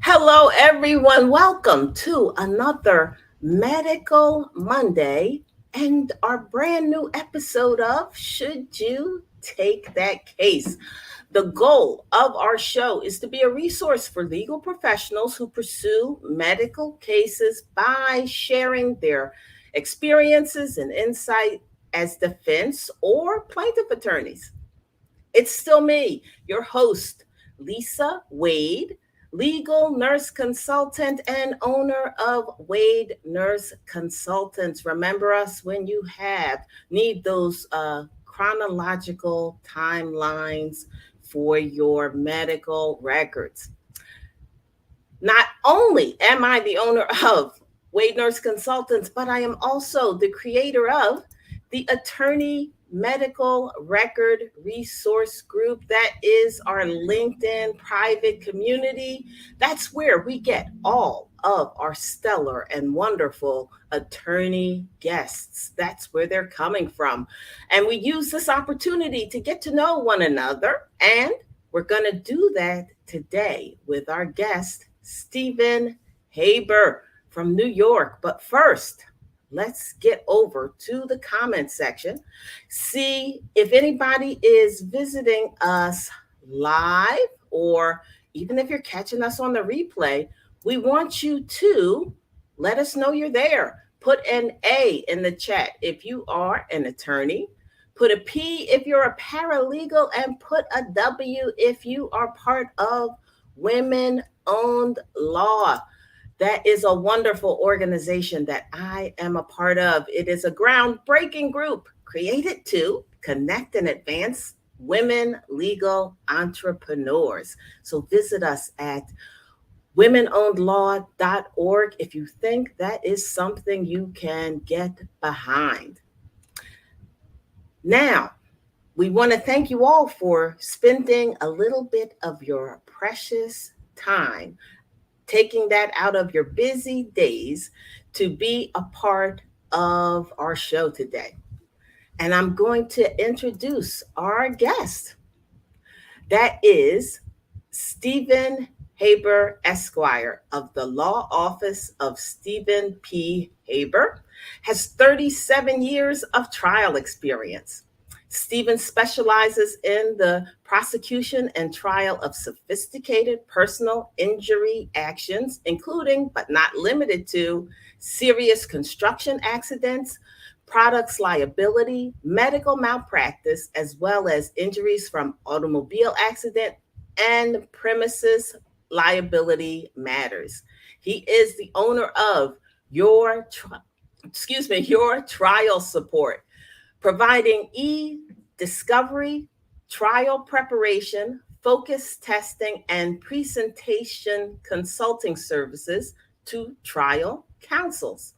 Hello, everyone. Welcome to another Medical Monday and our brand new episode of Should You Take That Case? The goal of our show is to be a resource for legal professionals who pursue medical cases by sharing their experiences and insight as defense or plaintiff attorneys. It's still me, your host, Lisa Wade, legal nurse consultant and owner of Wade Nurse Consultants. Remember us when you need those chronological timelines for your medical records. Not only am I the owner of Wade Nurse Consultants, but I am also the creator of the Attorney Medical Record Resource Group. That is our LinkedIn private community. That's where we get all of our stellar and wonderful attorney guests. That's where they're coming from. And we use this opportunity to get to know one another. And we're going to do that today with our guest, Stephen Haber from New York. But first, let's get over to the comment section. See if anybody is visiting us live, or even if you're catching us on the replay, we want you to let us know you're there. Put an A in the chat if you are an attorney. Put a P if you're a paralegal, and put a W if you are part of Women Owned Law. That is a wonderful organization that I am a part of. It is a groundbreaking group created to connect and advance women legal entrepreneurs. So visit us at womenownedlaw.org if you think that is something you can get behind. Now, we want to thank you all for spending a little bit of your precious time, taking that out of your busy days to be a part of our show today. And I'm going to introduce our guest. That is Stephen Haber, Esquire, of the Law Office of Stephen P. Haber, has 37 years of trial experience. Stephen specializes in the prosecution and trial of sophisticated personal injury actions, including but not limited to serious construction accidents, products liability, medical malpractice, as well as injuries from automobile accident and premises liability matters. He is the owner of your trial support, providing e-discovery, trial preparation, focus testing, and presentation consulting services to trial counsels.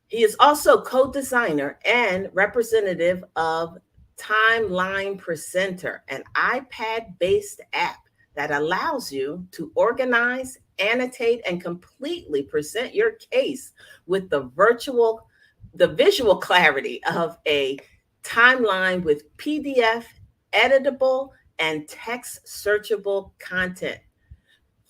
He is also co-designer and representative of Timeline Presenter, an iPad-based app that allows you to organize, annotate, and completely present your case with the visual clarity of a timeline with PDF, editable, and text searchable content,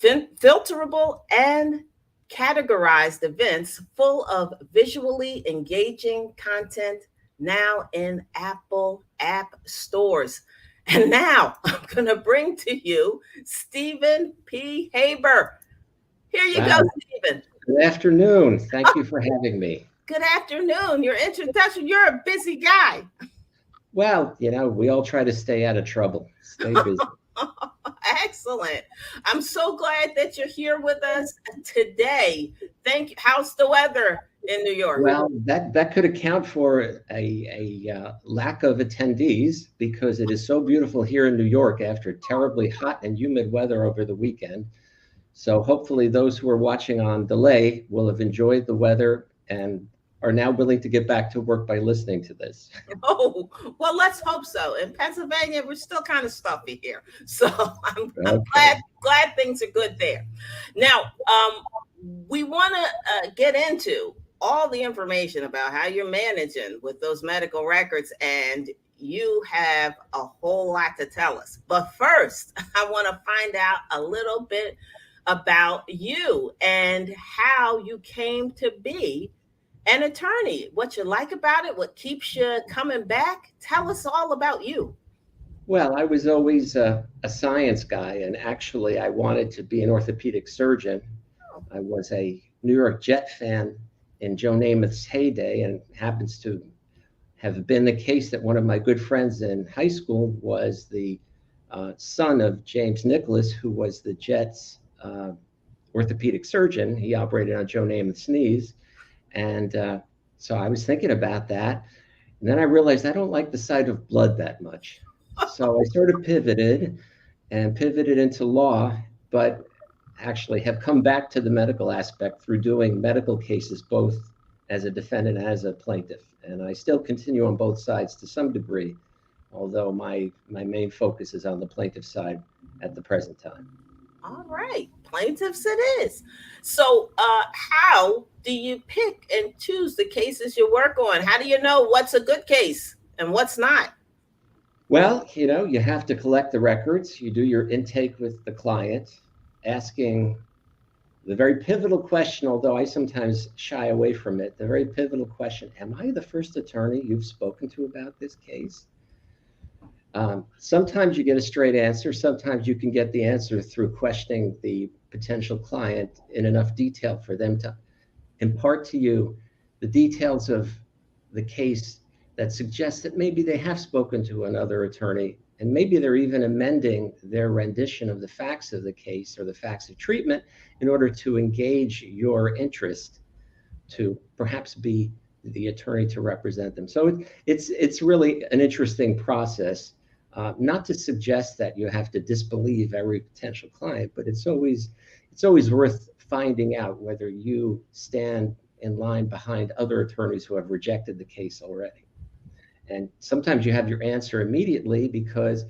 filterable and categorized events full of visually engaging content, now in Apple app stores. And now I'm going to bring to you Stephen P. Haber. Here you go, Stephen. Good afternoon. Thank you for having me. Good afternoon. Your introduction, you're a busy guy. Well, we all try to stay out of trouble, stay busy. Excellent. I'm so glad that you're here with us today. Thank you. How's the weather in New York? Well, that could account for a lack of attendees, because it is so beautiful here in New York after terribly hot and humid weather over the weekend. So hopefully those who are watching on delay will have enjoyed the weather and are now willing to get back to work by listening to this. Oh, well, let's hope so. In Pennsylvania, we're still kind of stuffy here. So I'm glad things are good there. Now, we want to get into all the information about how you're managing with those medical records, and you have a whole lot to tell us. But first, I want to find out a little bit about you and how you came to be an attorney, what you like about it, what keeps you coming back. Tell us all about you. Well, I was always a science guy, and actually, I wanted to be an orthopedic surgeon. I was a New York Jet fan in Joe Namath's heyday, and it happens to have been the case that one of my good friends in high school was the son of James Nicholas, who was the Jets' orthopedic surgeon. He operated on Joe Namath's knees. And so I was thinking about that. And then I realized I don't like the sight of blood that much. So I sort of pivoted into law, but actually have come back to the medical aspect through doing medical cases, both as a defendant and as a plaintiff. And I still continue on both sides to some degree, although my main focus is on the plaintiff side at the present time. All right, plaintiffs it is. So, how do you pick and choose the cases you work on? How do you know what's a good case and what's not? Well, you have to collect the records. You do your intake with the client, asking the very pivotal question, although I sometimes shy away from it, the very pivotal question, am I the first attorney you've spoken to about this case? Sometimes you get a straight answer. Sometimes you can get the answer through questioning the potential client in enough detail for them to impart to you the details of the case that suggests that maybe they have spoken to another attorney, and maybe they're even amending their rendition of the facts of the case or the facts of treatment in order to engage your interest to perhaps be the attorney to represent them. So it's really an interesting process. Not to suggest that you have to disbelieve every potential client, but it's always worth finding out whether you stand in line behind other attorneys who have rejected the case already. And sometimes you have your answer immediately because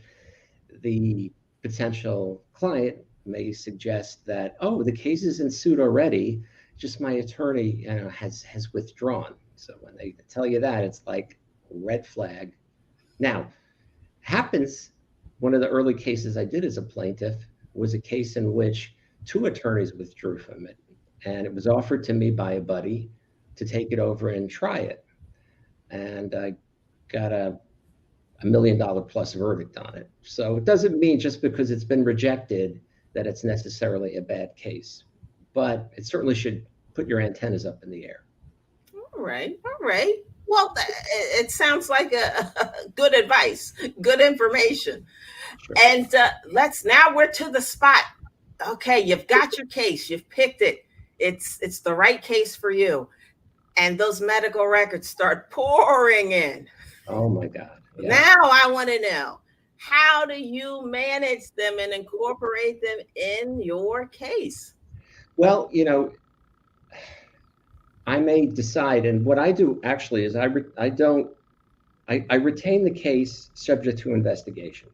the potential client may suggest that, oh, the case is in suit already, just my attorney has withdrawn. So when they tell you that, it's like red flag. Now, happens, one of the early cases I did as a plaintiff was a case in which two attorneys withdrew from it. And it was offered to me by a buddy to take it over and try it. And I got a $1 million plus verdict on it. So it doesn't mean just because it's been rejected that it's necessarily a bad case. But it certainly should put your antennas up in the air. All right, all right. Well, it sounds like good advice, good information. Sure. And we're to the spot. Okay, you've got your case, you've picked it. It's the right case for you. And those medical records start pouring in. Oh my God. Yeah. Now I want to know, how do you manage them and incorporate them in your case? Well, I may decide, and what I do actually is I retain the case subject to investigation,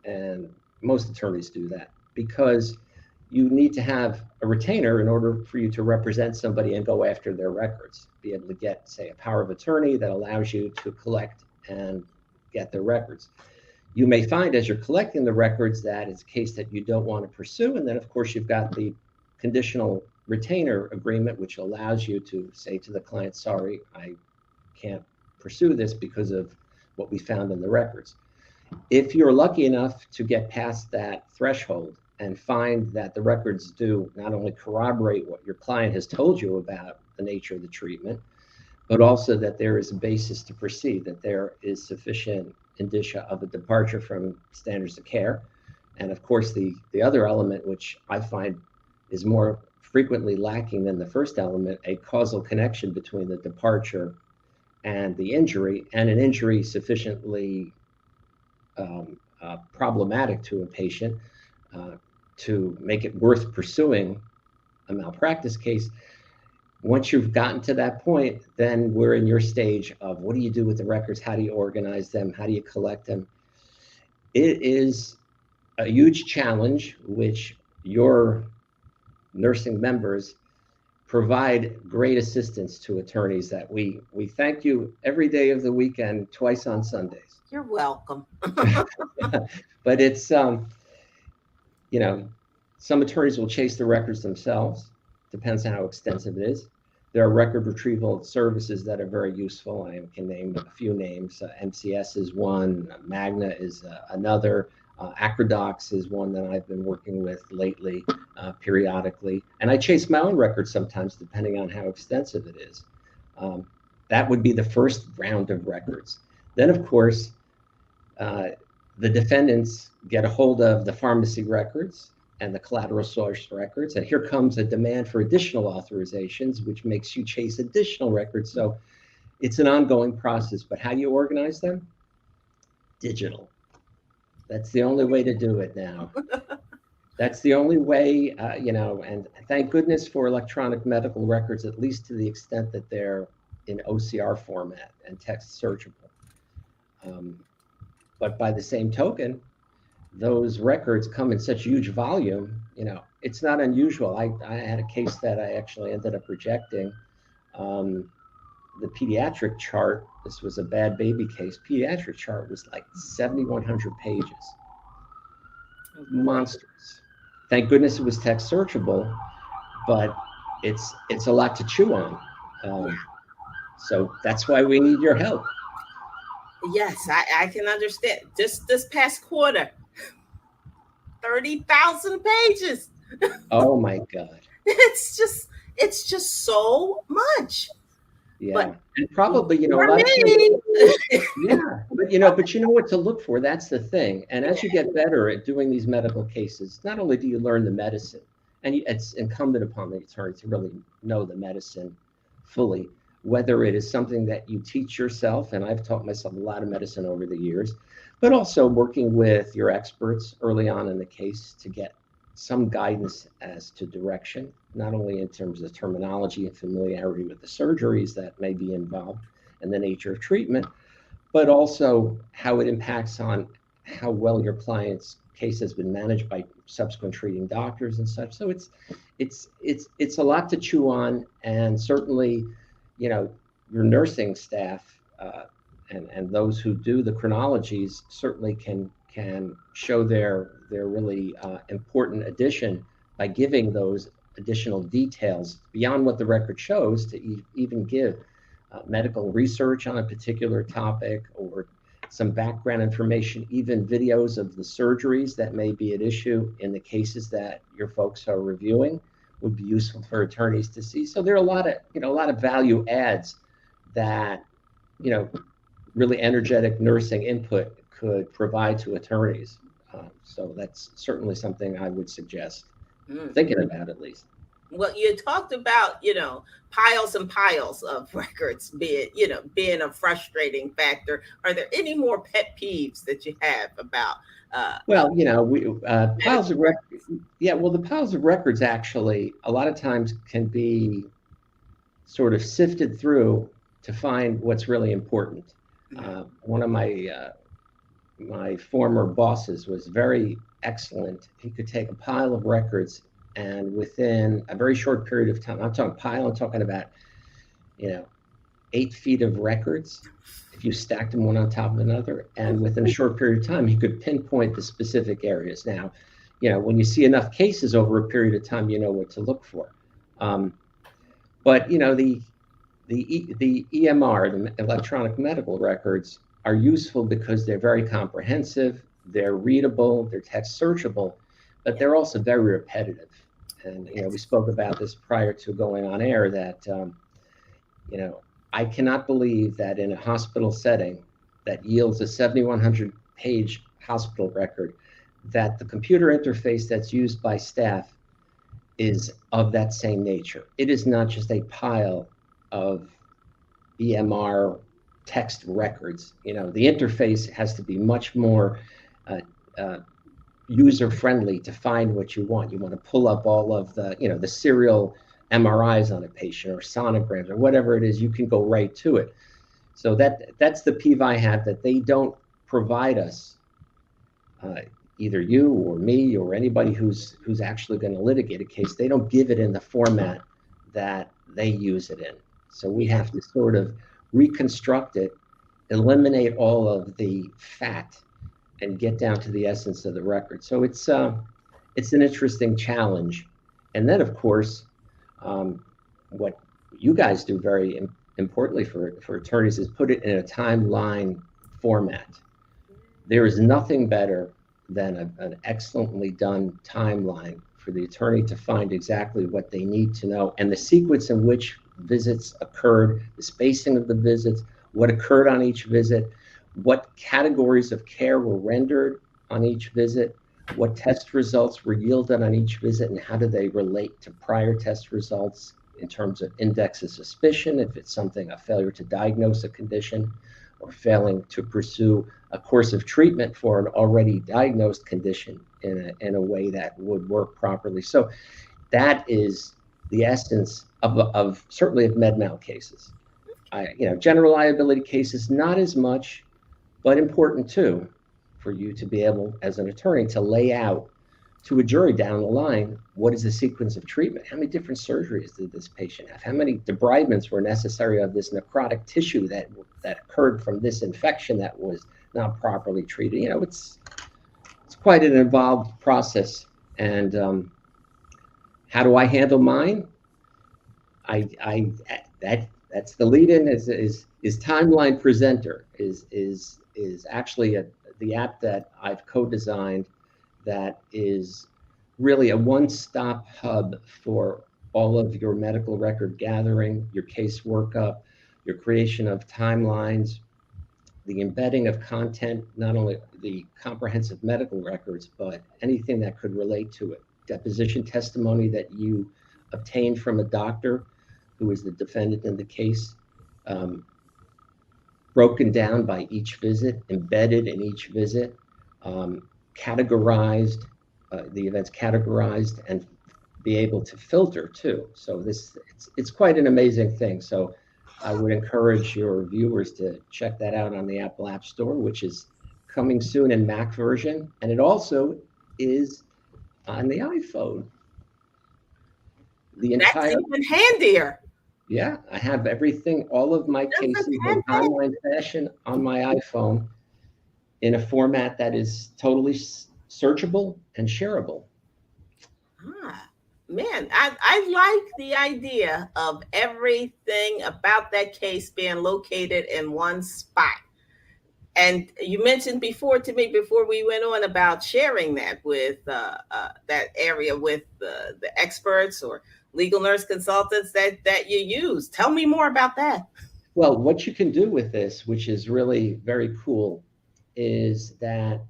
and most attorneys do that because you need to have a retainer in order for you to represent somebody and go after their records, be able to get, say, a power of attorney that allows you to collect and get their records. You may find as you're collecting the records that it's a case that you don't want to pursue, and then of course you've got the conditional retainer agreement, which allows you to say to the client, sorry, I can't pursue this because of what we found in the records. If you're lucky enough to get past that threshold and find that the records do not only corroborate what your client has told you about the nature of the treatment, but also that there is a basis to proceed, that there is sufficient indicia of a departure from standards of care. And of course, the other element, which I find is more frequently lacking than the first element, a causal connection between the departure and the injury, and an injury sufficiently problematic to a patient to make it worth pursuing a malpractice case. Once you've gotten to that point, then we're in your stage of what do you do with the records? How do you organize them? How do you collect them? It is a huge challenge, which your nursing members provide great assistance to attorneys that we thank you every day of the weekend, twice on Sundays. You're welcome. But it's, Some attorneys will chase the records themselves. Depends on how extensive it is. There are record retrieval services that are very useful. I can name a few names. MCS is one. Magna is another. Acrodox is one that I've been working with lately, periodically. And I chase my own records sometimes, depending on how extensive it is. That would be the first round of records. Then, of course, the defendants get a hold of the pharmacy records and the collateral source records. And here comes a demand for additional authorizations, which makes you chase additional records. So it's an ongoing process. But how do you organize them? Digital. That's the only way to do it now. That's the only way, and thank goodness for electronic medical records, at least to the extent that they're in OCR format and text searchable. But by the same token, those records come in such huge volume, it's not unusual. I had a case that I actually ended up rejecting. The pediatric chart, this was a bad baby case, pediatric chart was like 7,100 pages. Monstrous. Thank goodness it was text searchable, but it's a lot to chew on. So that's why we need your help. Yes, I can understand. Just this past quarter, 30,000 pages. Oh my God. It's just so much. Yeah. But and probably, a lot of people, yeah, but you know what to look for. That's the thing. And as you get better at doing these medical cases, not only do you learn the medicine, and it's incumbent upon the attorney to really know the medicine fully, whether it is something that you teach yourself, and I've taught myself a lot of medicine over the years, but also working with your experts early on in the case to get some guidance as to direction, not only in terms of terminology and familiarity with the surgeries that may be involved and the nature of treatment, but also how it impacts on how well your client's case has been managed by subsequent treating doctors and such. So it's a lot to chew on, and certainly, your nursing staff and those who do the chronologies certainly can show their really important addition by giving those additional details beyond what the record shows to even give medical research on a particular topic or some background information, even videos of the surgeries that may be at issue in the cases that your folks are reviewing would be useful for attorneys to see. So there are a lot of value adds that, really energetic nursing input could provide to attorneys. So that's certainly something I would suggest thinking about, at least. Well, you talked about, piles and piles of records being a frustrating factor. Are there any more pet peeves that you have about well, piles of records. Yeah, well, the piles of records actually a lot of times can be sort of sifted through to find what's really important. One of my former bosses was very excellent. He could take a pile of records, and within a very short period of time, I'm talking pile, I'm talking about, 8 feet of records, if you stacked them one on top of another, and within a short period of time, he could pinpoint the specific areas. Now, when you see enough cases over a period of time, you know what to look for. But, the EMR, the electronic medical records, are useful because they're very comprehensive, they're readable, they're text searchable, but they're also very repetitive. And we spoke about this prior to going on air that I cannot believe that in a hospital setting that yields a 7,100 page hospital record, that the computer interface that's used by staff is of that same nature. It is not just a pile of EMR text records. The interface has to be much more user-friendly to find what you want. You want to pull up all of the serial MRIs on a patient or sonograms or whatever it is. You can go right to it. So that's the peeve I have, that they don't provide us, either you or me or anybody who's actually going to litigate a case. They don't give it in the format that they use it in. So we have to sort of reconstruct it, eliminate all of the fat, and get down to the essence of the record. So it's it's an interesting challenge. And then, of course, um, what you guys do very importantly for attorneys is put it in a timeline format. There is nothing better than an excellently done timeline for the attorney to find exactly what they need to know and the sequence in which visits occurred, the spacing of the visits, what occurred on each visit, what categories of care were rendered on each visit, what test results were yielded on each visit, and how do they relate to prior test results in terms of index of suspicion, if it's something, a failure to diagnose a condition, or failing to pursue a course of treatment for an already diagnosed condition in a way that would work properly. So that is the essence of certainly of med mal cases. General liability cases, not as much, but important too, for you to be able, as an attorney, to lay out to a jury down the line, what is the sequence of treatment? How many different surgeries did this patient have? How many debridements were necessary of this necrotic tissue that occurred from this infection that was not properly treated? It's quite an involved process. And how do I handle mine? That's the lead-in is Timeline Presenter is actually the app that I've co-designed that is really a one-stop hub for all of your medical record gathering, your case workup, your creation of timelines, the embedding of content, not only the comprehensive medical records, but anything that could relate to it. Deposition testimony that you obtained from a doctor who is the defendant in the case, broken down by each visit, embedded in each visit, categorized, the events categorized, and be able to filter too. So it's quite an amazing thing. So I would encourage your viewers to check that out on the Apple App Store, which is coming soon in Mac version. And it also is on the iPhone. That's even handier. Yeah, I have everything, all of my cases in timeline fashion on my iPhone in a format that is totally searchable and shareable. Man, I like the idea of everything about that case being located in one spot. And you mentioned before to me, before we went on, about sharing that with that area with the experts or legal nurse consultants that you use. Tell me more about that. Well, what you can do with this, which is really very cool, is that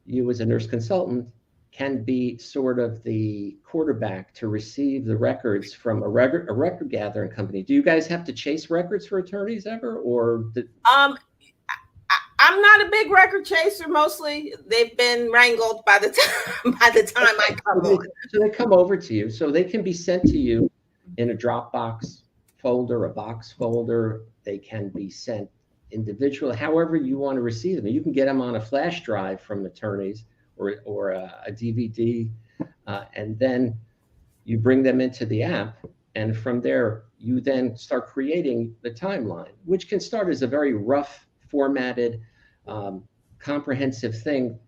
you as a nurse consultant can be sort of the quarterback to receive the records from a record gathering company. Do you guys have to chase records for attorneys ever, or I'm not a big record chaser. Mostly, they've been wrangled by the time I come on. So they come over to you. So they can be sent to you in a Dropbox folder, a box folder. They can be sent individually, however you want to receive them. You can get them on a flash drive from attorneys or a DVD, and then you bring them into the app. And from there, you then start creating the timeline, which can start as a very rough, formatted, comprehensive thing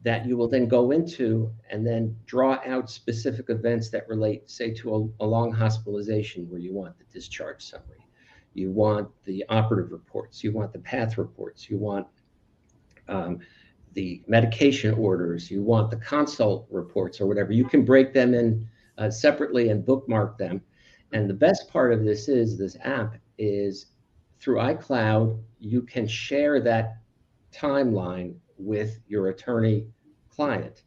that you will then go into and then draw out specific events that relate, say, to a long hospitalization where you want the discharge summary, you want the operative reports, you want the path reports, you want the medication orders, you want the consult reports or whatever. You can break them in separately and bookmark them. And the best part of this app is through iCloud, you can share that timeline with your attorney client.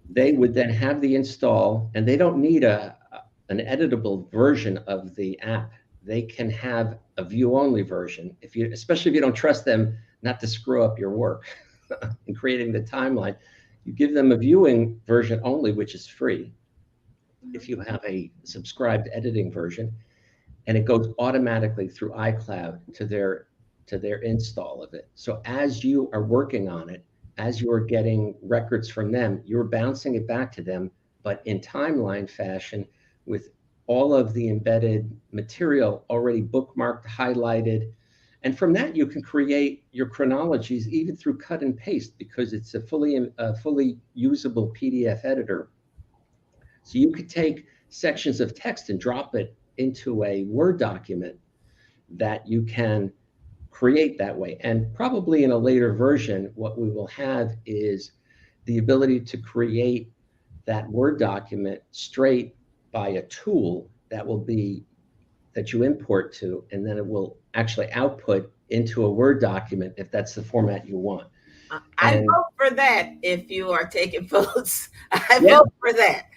They would then have the install, and they don't need an editable version of the app. They can have a view-only version, especially if you don't trust them not to screw up your work in creating the timeline. You give them a viewing version only, which is free if you have a subscribed editing version, and it goes automatically through iCloud to their install of it. So as you are working on it, as you are getting records from them, you're bouncing it back to them, but in timeline fashion with all of the embedded material already bookmarked, highlighted. And from that, you can create your chronologies even through cut and paste, because it's a fully usable PDF editor So you could take sections of text and drop it into a Word document that you can create that way. And probably in a later version, what we will have is the ability to create that Word document straight by a tool that you import to, and then it will actually output into a Word document if that's the format you want. I And vote for that if you are taking votes. I yeah, vote for that.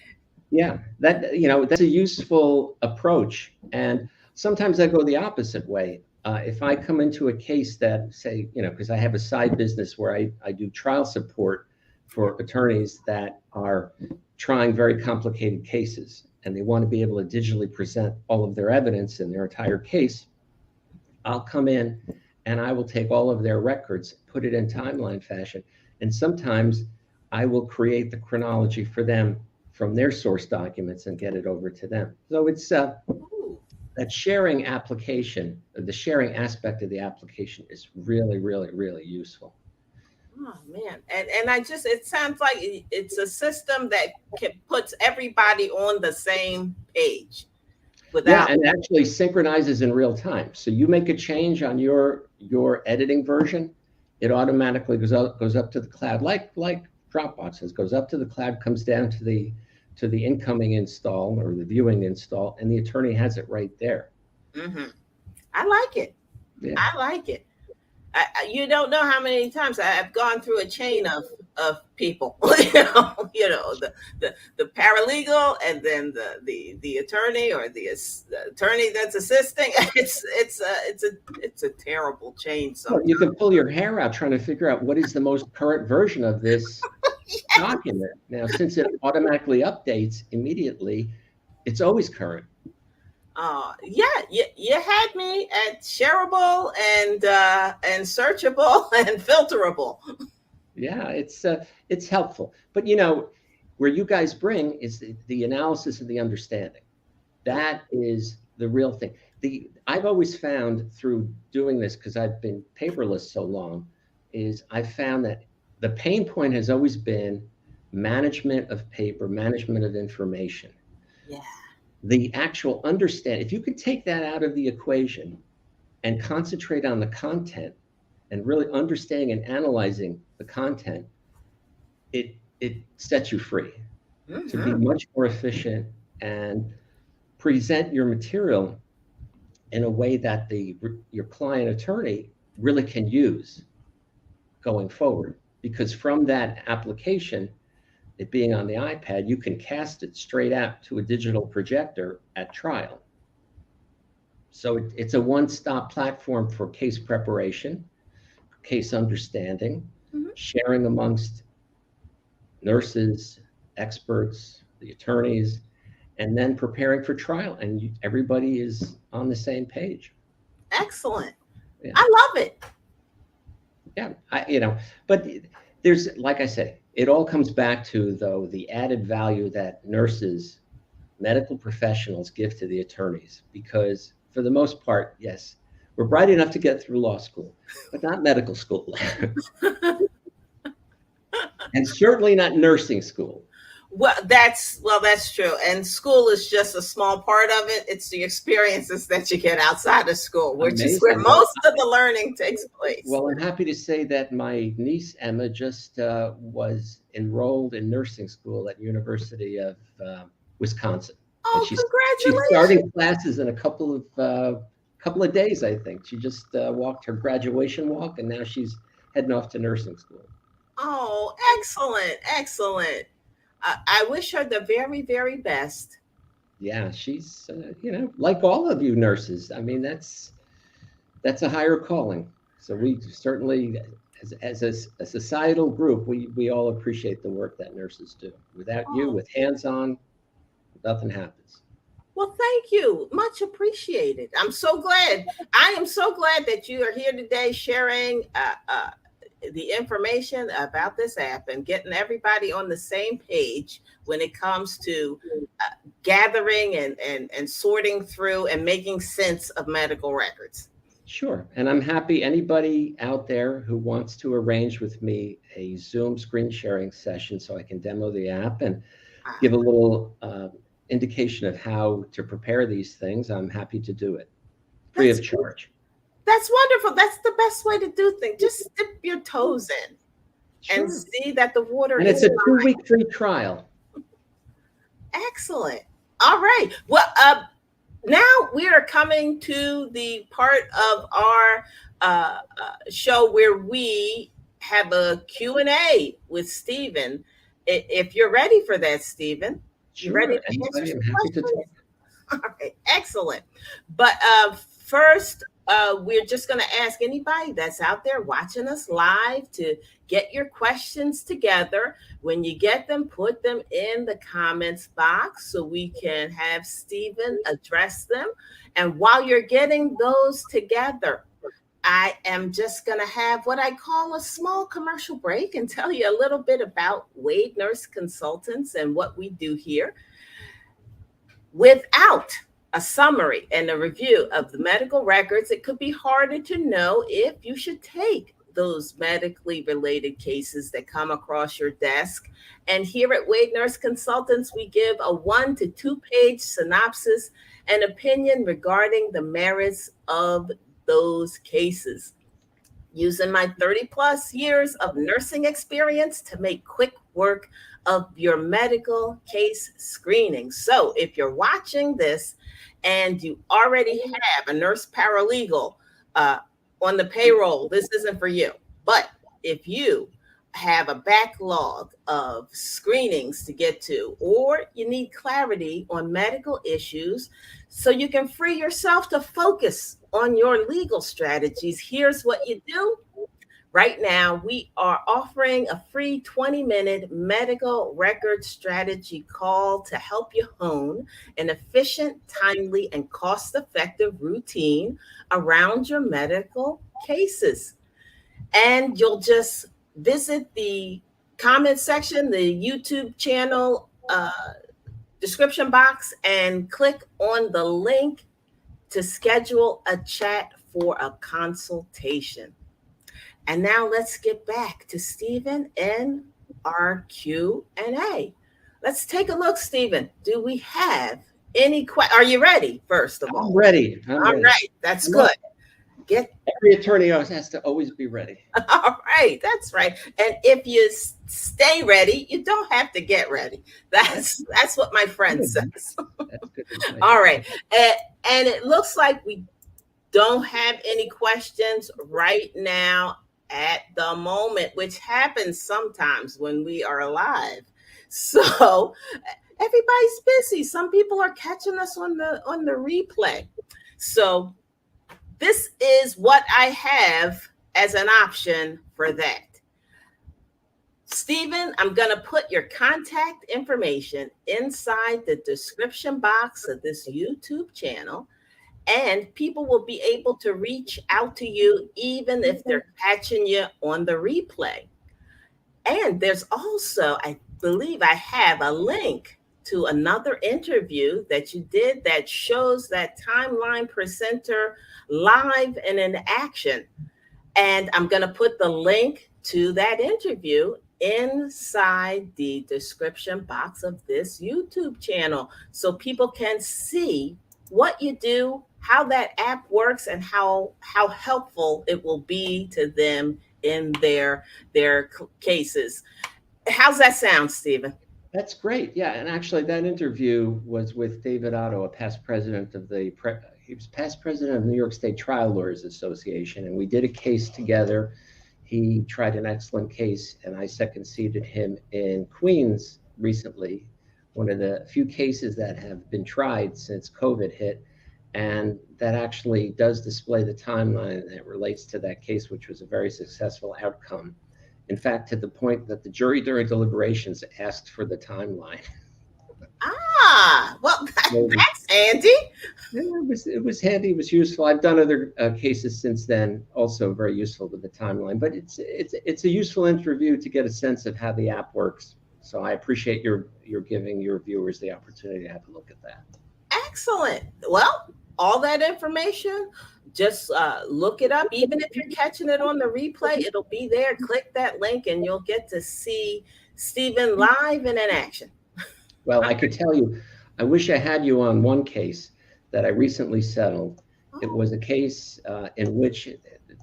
yeah, that's a useful approach. And sometimes I go the opposite way. If I come into a case that, say, because I have a side business where I do trial support for attorneys that are trying very complicated cases, and they want to be able to digitally present all of their evidence in their entire case, I'll come in and I will take all of their records, put it in timeline fashion, and sometimes I will create the chronology for them from their source documents and get it over to them. So it's Ooh. that sharing application, the sharing aspect of the application is really, really, really useful. Oh man, and it sounds like it's a system that puts everybody on the same page Yeah, without. and actually synchronizes in real time. So you make a change on your editing version, it automatically goes up to the cloud, like Dropboxes, goes up to the cloud, comes down to the incoming install or the viewing install, and the attorney has it right there. Hmm. I like it. Yeah. I like it. You don't know how many times I've gone through a chain of people, the paralegal, and then the attorney, or the attorney that's assisting. It's a terrible chain Well, sometimes. you can pull your hair out trying to figure out what is the most current version of this document. Now, since it automatically updates immediately, it's always current. Yeah, you had me at shareable and searchable and filterable. Yeah, it's helpful. But where you guys bring is the analysis and the understanding. That is the real thing. I've always found through doing this, because I've been paperless so long, is I've found that the pain point has always been management of paper, management of information. Yeah. The actual understand, if you could take that out of the equation and concentrate on the content and really understanding and analyzing the content, it sets you free to be Hmm. much more efficient and present your material in a way that your client attorney really can use going forward. Because from that application, it being on the iPad, you can cast it straight out to a digital projector at trial. So it's a one-stop platform for case preparation, case understanding, Hmm. sharing amongst nurses, experts, the attorneys, and then preparing for trial. And everybody is on the same page. Excellent. Yeah, I love it. yeah. But there's, like I said, it all comes back to, though, the added value that nurses, medical professionals give to the attorneys, because for the most part, yes, we're bright enough to get through law school, but not medical school, and certainly not nursing school. Well, that's true. And school is just a small part of it. It's the experiences that you get outside of school, which is where Amazing. most of the learning takes place. Well, I'm happy to say that my niece Emma just was enrolled in nursing school at University of Wisconsin, and Oh, she's congratulations. starting classes in a couple of days. I think she just walked her graduation walk, and now she's heading off to nursing school. Oh, excellent, excellent. I wish her the very, very best. Yeah, she's like all of you nurses. I mean, that's a higher calling. So we certainly, as a societal group, we all appreciate the work that nurses do. Without you, Oh, with hands-on, nothing happens. well, thank you. Much appreciated. I'm so glad. I am so glad that you are here today sharing the information about this app and getting everybody on the same page when it comes to gathering and sorting through and making sense of medical records. Sure. And I'm happy anybody out there who wants to arrange with me a Zoom screen sharing session so I can demo the app. And give a little indication of how to prepare these things, I'm happy to do it free That's of charge. that's wonderful. That's the best way to do things. Just dip your toes in and Sure. see that the water And is it's a 2-week free trial. excellent. All right. Well, now we are coming to the part of our show where we have a Q&A with Stephen. If you're ready for that, Stephen, you ready Sure. to answer Anybody, I'm some happy to questions? talk. All right, excellent. But first, we're just going to ask anybody that's out there watching us live to get your questions together. When you get them, put them in the comments box so we can have Stephen address them. And while you're getting those together, I am just going to have what I call a small commercial break and tell you a little bit about Wade Nurse Consultants and what we do here. Without a summary and a review of the medical records, it could be harder to know if you should take those medically related cases that come across your desk. And here at Wade Nurse Consultants, we give a 1 to 2 page synopsis and opinion regarding the merits of those cases, using my 30 plus years of nursing experience to make quick work of your medical case screening. So if you're watching this and you already have a nurse paralegal on the payroll, this isn't for you. But if you have a backlog of screenings to get to, or you need clarity on medical issues so you can free yourself to focus on your legal strategies, here's what you do. Right now, we are offering a free 20-minute medical record strategy call to help you hone an efficient, timely, and cost effective routine around your medical cases. And you'll just visit the comment section, the YouTube channel description box, and click on the link to schedule a chat for a consultation. And now let's get back to Stephen and our Q&A. Let's take a look, Stephen. Do we have any questions? Are you ready, first of all? I'm ready. All right, that's good. Get Every attorney has to always be ready. all right, that's right. And if you stay ready, you don't have to get ready. That's what my friend says. That's good advice. All right, and it looks like we don't have any questions right now at the moment, which happens sometimes when we are alive. So everybody's busy. Some people are catching us on the replay. So this is what I have as an option for that. Stephen, I'm going to put your contact information inside the description box of this YouTube channel, and people will be able to reach out to you even if they're catching you on the replay. And there's also, I believe I have a link to another interview that you did that shows that timeline presenter live and in action. And I'm going to put the link to that interview inside the description box of this YouTube channel so people can see what you do, how that app works, and how helpful it will be to them in their cases. How's that sound, Stephen? That's great. Yeah, and actually, that interview was with David Otto, a past president of he was past president of New York State Trial Lawyers Association, and we did a case together. He tried an excellent case, and I second seated him in Queens recently, one of the few cases that have been tried since COVID hit, and that actually does display the timeline that relates to that case, which was a very successful outcome. In fact, to the point that the jury during deliberations asked for the timeline. Well, that's handy. It was handy. It was useful. I've done other cases since then, also very useful with the timeline. But it's a useful interview to get a sense of how the app works. So I appreciate your giving your viewers the opportunity to have a look at that. Excellent. Well, all that information, just look it up. Even if you're catching it on the replay, it'll be there. Click that link and you'll get to see Stephen live and in action. Well, I could tell you, I wish I had you on one case that I recently settled. It Oh, was a case in which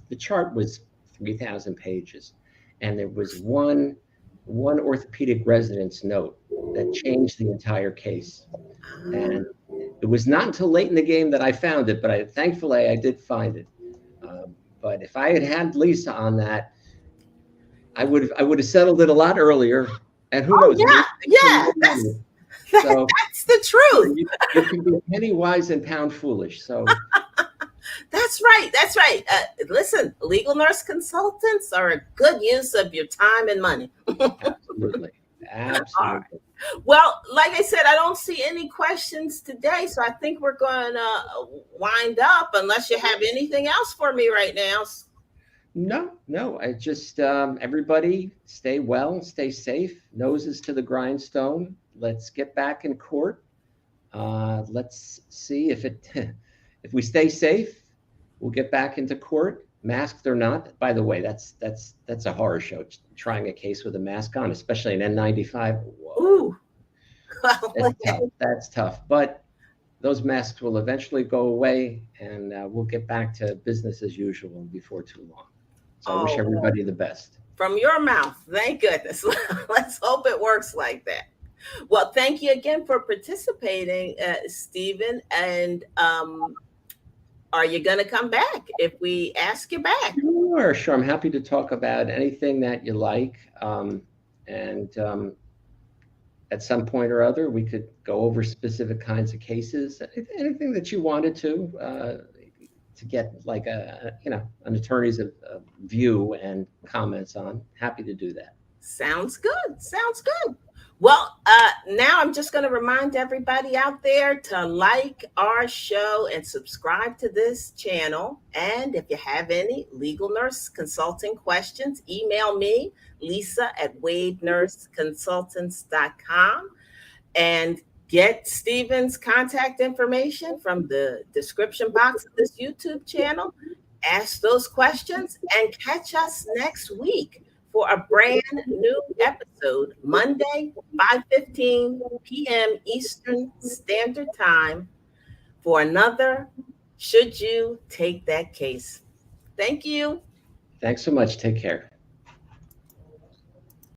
the chart was 3,000 pages, and there was one orthopedic residence note that changed the entire case. ah, And it was not until late in the game that I found it, but thankfully I did find it. But if I had had Lisa on that, I would have settled it a lot earlier, and who oh knows, maybe yeah, some yeah. more money. So That's the truth. you can be penny wise and pound foolish. So That's right. That's right. Listen, legal nurse consultants are a good use of your time and money. absolutely, All right. absolutely. Well, like I said, I don't see any questions today, so I think we're going to wind up unless you have anything else for me right now. No, no. I just everybody stay well, stay safe, noses to the grindstone. Let's get back in court. Let's see if it if we stay safe, we'll get back into court, masked or not. By the way, that's a horror show. Trying a case with a mask on, especially an N95. Whoa, Ooh, well, that's tough. That's tough. But those masks will eventually go away, and we'll get back to business as usual before too long. So I wish oh, everybody the best. from your mouth. Thank goodness. Let's hope it works like that. Well, thank you again for participating, Stephen. And are you going to come back if we ask you back? Sure, sure. I'm happy to talk about anything that you like. And at some point or other, we could go over specific kinds of cases, anything that you wanted to get like an attorney's view and comments on. Happy to do that. Sounds good. Sounds good. Well, now I'm just going to remind everybody out there to like our show and subscribe to this channel. And if you have any legal nurse consulting questions, email me, Lisa at wavenurseconsultants.com, and get Stephen's contact information from the description box of this YouTube channel. Ask those questions and catch us next week for a brand new episode, Monday, 5:15 p.m. Eastern Standard Time, for another Should You Take That Case. Thank you. Thanks so much. Take care.